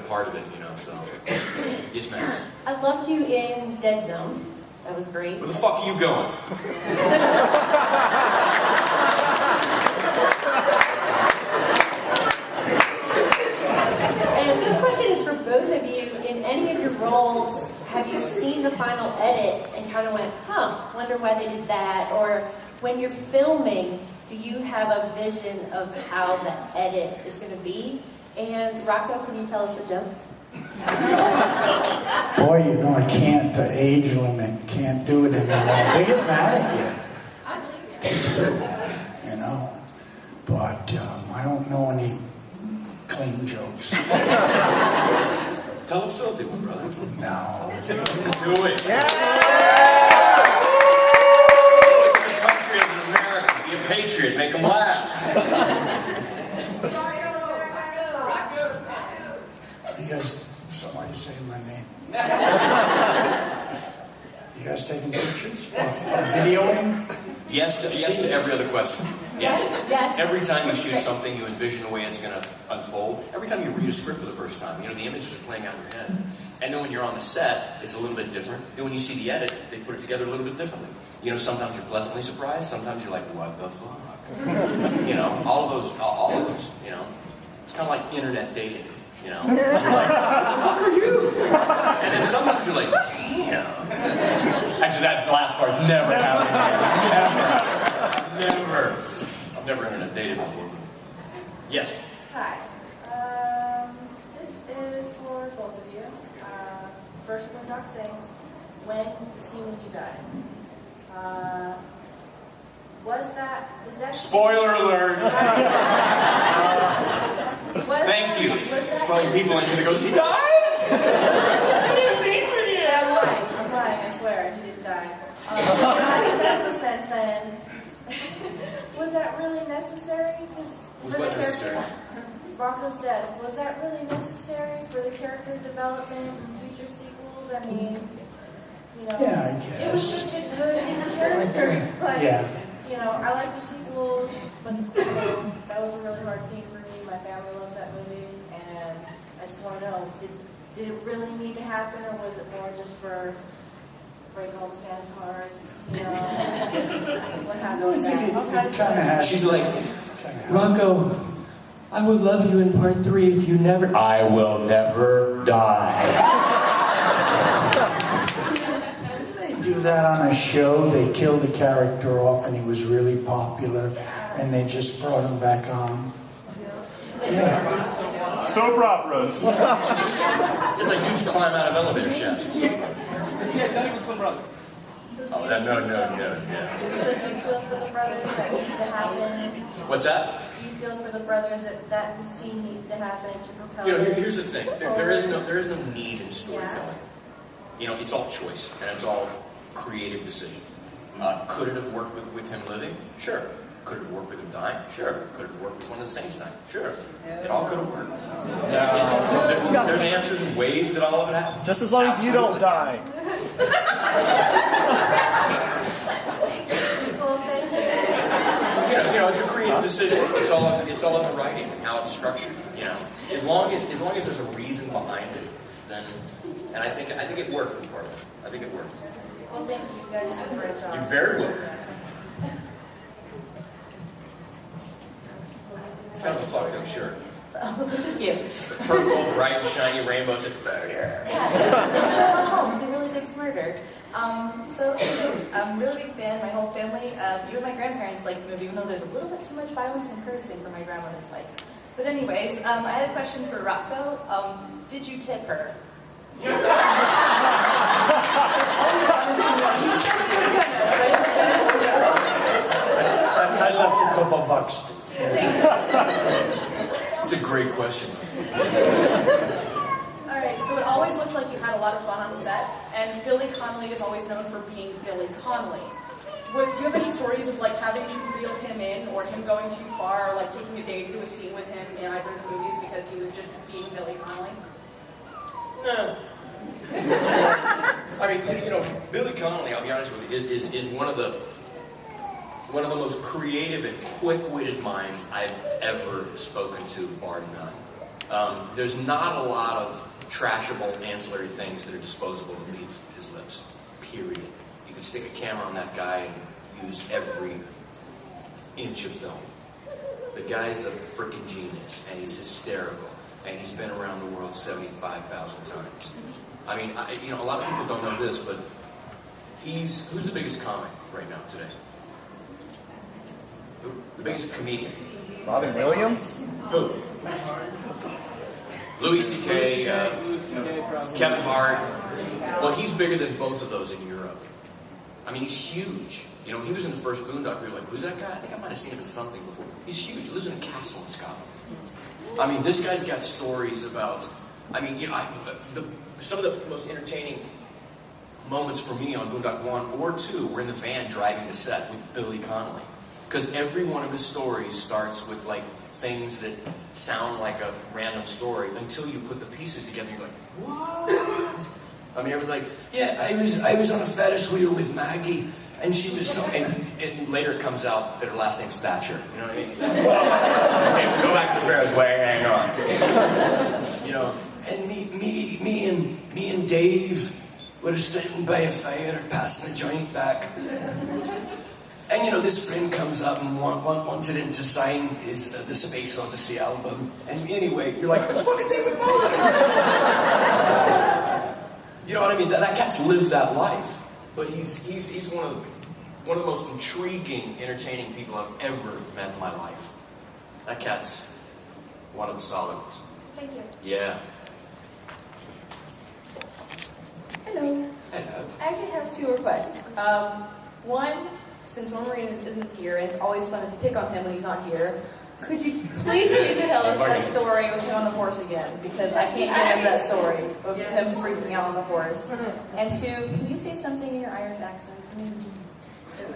part of it, you know, so. Yes, ma'am. I loved you in Dead Zone. That was great. Where the fuck are you going? And this question is for both of you. In any of your roles, have you seen the final edit and kind of went, wonder why they did that? Or when you're filming, do you have a vision of how the edit is going to be? And Rocco, can you tell us a joke? Boy, you know, I can't, the age limit, can't do it anymore. They get mad at you. You know? But I don't know any clean jokes. Tell a filthy one, brother. No. Do it. Yeah! The country is America. Be a patriot. Make them laugh. You guys, somebody say my name. You guys taking pictures? Videoing? Yes to every other question. Yes. Yes. Every time you shoot something, you envision the way it's going to unfold. Every time you read a script for the first time, you know, the images are playing out in your head. And then when you're on the set, it's a little bit different. Then when you see the edit, they put it together a little bit differently. You know, sometimes you're pleasantly surprised. Sometimes you're like, what the fuck? You know, all of those, you know. It's kind of like internet dating, you know. You're like, what the fuck are you? And then sometimes you're like, damn. Actually, that last part's never happened. Never. I've never internet dated before. Yes. Hi. This is for both of you. First one, Doc sings, when see when you die. Did that Spoiler alert. Thank you. There's probably people in here that goes, he died? I didn't see him yet. I'm lying, I swear, he didn't die. In a hypothetical sense then, was that really necessary? Was what necessary? Rocco's death, was that really necessary for the character development and future sequels? I mean, you know, Yeah, I it was guess. such a good character. Like, Yeah. you know, I like the sequels, but you know, that was a really hard scene for me. My family loves that movie, and I just want to know, did it really need to happen, or was it more just for break all the fans' hearts? You know, what happened with that? Kind of has. She's like, Rocco, I would love you in part 3 if you never... I will never die. They do that on a show. They killed the character off and he was really popular and they just brought him back on. Yeah. Soap operas. It's like dudes climb out of elevator shafts. Oh, no. So do you feel for the brothers that need to happen? What's that? Do you feel for the brothers that scene needs to happen to propel? You know, here's the thing. There is no need in storytelling. You know, it's all choice, and it's all creative decision. Could it have worked with him living? Sure. Could it have worked with him dying? Sure. Could it have worked with one of the saints dying? Sure. It all could have worked. There's answers and ways that all of it happened. Just as long as you don't die. You know, it's a creative decision. It's all in the writing and how it's structured. You know, as long as there's a reason behind it, then, and I think it worked in part of it. I think it worked. Well, thank you. You guys did a great job. You're very welcome. It's kind of a fucked up shirt. Thank you. It's a purple, bright, shiny rainbow. It's just murder. Yeah, it's Sherlock Holmes. He really thinks murder. So anyways, I'm a really big fan. My whole family, even my grandparents like the movie, even though there's a little bit too much violence and cursing for my grandmother's life. But anyways, I had a question for Rocco. Did you tip her? I left a couple bucks. It's a great question. Alright, so it always looked like you had a lot of fun on set, and Billy Connolly is always known for being Billy Connolly. Do you have any stories of like having to reel him in, or him going too far, or like taking a day to do a scene with him in either of the movies because he was just being Billy Connolly? No. I mean, you know, Billy Connolly, I'll be honest with you, is one of the most creative and quick-witted minds I've ever spoken to, bar none. There's not a lot of trashable ancillary things that are disposable that leave his lips. Period. You can stick a camera on that guy and use every inch of film. The guy's a freaking genius, and he's hysterical, and he's been around the world 75,000 times. I mean, a lot of people don't know this, but who's the biggest comic right now today? Who? The biggest comedian? Robin Williams? Who? Louis C.K., Kevin Hart. Well, he's bigger than both of those in Europe. I mean, he's huge. You know, he was in the first Boondock. We were like, who's that guy? I think I might have seen him in something before. He's huge. He lives in a castle in Scotland. I mean, this guy's got stories about. I mean, some of the most entertaining moments for me on Boondock 1 or 2 were in the van driving the set with Billy Connolly. Because every one of his stories starts with, like, things that sound like a random story until you put the pieces together. You're like, what? I mean, everyone's like, yeah, I was on a Ferris wheel with Maggie, and she was, and later it comes out that her last name's Thatcher. You know what I mean? Okay, go back to the Ferris wheel. Hang on. You know, and me and Dave were sitting by a fire, passing a joint back. And you know, this friend comes up and wanted him to sign the Space Odyssey album. And anyway, you're like, it's fucking David Bowie! You know what I mean? That cat's lived that life. But he's one of the most intriguing, entertaining people I've ever met in my life. That cat's one of the solid ones. Thank you. Yeah. Hello. Hello. I actually have 2 requests. One, since Wolverine isn't here, and it's always fun to pick on him when he's not here, could you please tell us that story with him on the horse again? Because I can't get over that story of him freaking out on the horse. And 2, can you say something in your Irish accent?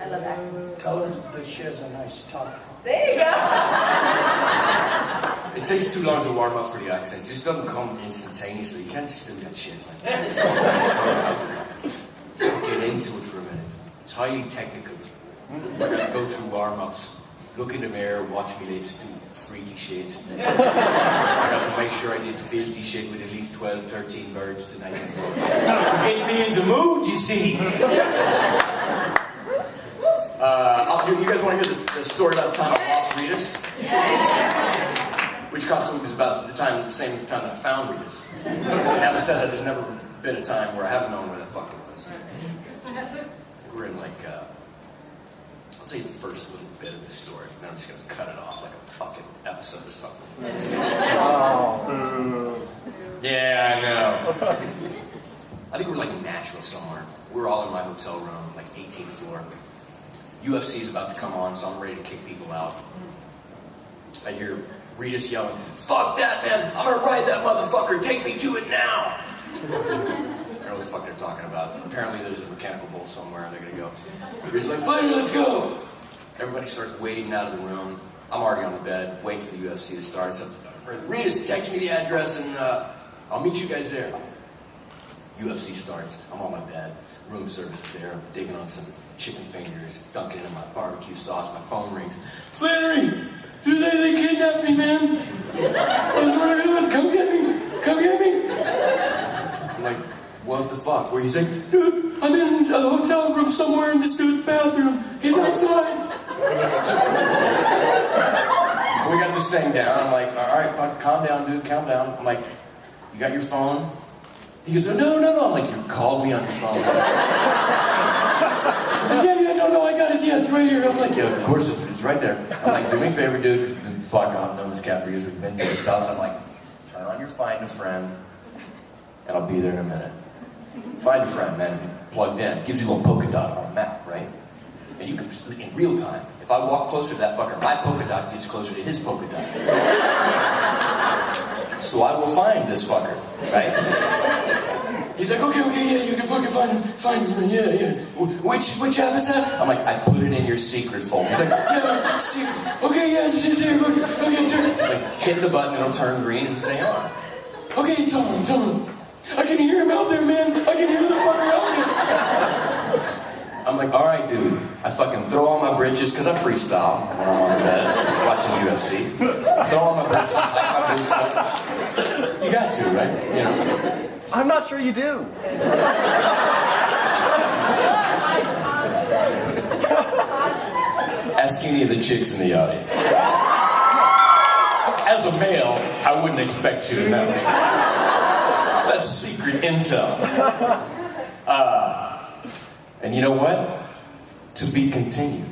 I love accents. Tell her that she has a nice tongue. There you go. It takes too long to warm up for the accent. It just doesn't come instantaneously. You can't just do that shit. Get into it for a minute. It's highly technical. I gotta go through warm-ups, look in the mirror, watch me lips do freaky shit. I got to make sure I did filthy shit with at least 12, 13 birds the night before. To get me in the mood, you see. You guys want to hear the story about the time I lost Rita's? Which costume was about the same time that I found Rita's. And having said that, there's never been a time where I haven't known where that fuck it was. We're in like, I'll tell you the first little bit of the story, and then I'm just going to cut it off like a fucking episode or something. Yeah, I know. I think we're like in Nashville somewhere. We're all in my hotel room, like 18th floor. UFC's about to come on, so I'm ready to kick people out. I hear Rita's yelling, "Fuck that, man! I'm gonna ride that motherfucker! Take me to it now!" I don't know what the fuck they're talking about. Apparently there's a mechanical bull somewhere and they're gonna go. Rita's like, "Flanery, let's go!" Everybody starts wading out of the room. I'm already on the bed, waiting for the UFC to start. So, Rita's, text me the address and I'll meet you guys there. UFC starts. I'm on my bed. Room service is there. I'm digging on some chicken fingers, dunking in my barbecue sauce. My phone rings. "Flanery, they kidnapped me, man. Come get me. Come get me." I'm like, "What the fuck?" Where he's like, "Dude, I'm in a hotel room somewhere in this dude's bathroom. He's outside." We got this thing down. I'm like, "All right, fuck, calm down, dude, calm down." I'm like, "You got your phone?" He goes, no. I'm like, "You called me on your phone." I said, yeah, no, I got it. Yeah, it's right here. I'm like, "Yeah, of course it's right there." I'm like, "Do me a favor, dude. Fuck, I've known this cat for years. We've been doing stuff." I'm like, "Turn on your Find a Friend, and I'll be there in a minute." Find a Friend, man, plugged in. Gives you a little polka dot on a map, right? And you can, in real time, if I walk closer to that fucker, my polka dot gets closer to his polka dot. So I will find this fucker, right? He's like, okay, yeah, you can fucking find this one, yeah. Which app is that? I'm like, "I put it in your secret folder." He's like, "Yeah, secret. Okay, yeah, it's there, okay, turn." Like, hit the button, it'll turn green and stay on. "Okay, tell him. I can hear him out there, man. I can hear the fucker out there." I'm like, "All right, dude. I fucking throw on my britches, because I freestyle when I'm on the bed watching UFC. I throw on my britches, like my boots up. You got to, right? You know. I'm not sure you do. Ask any of the chicks in the audience. As a male, I wouldn't expect you to know. That's secret intel. And you know what? To be continued.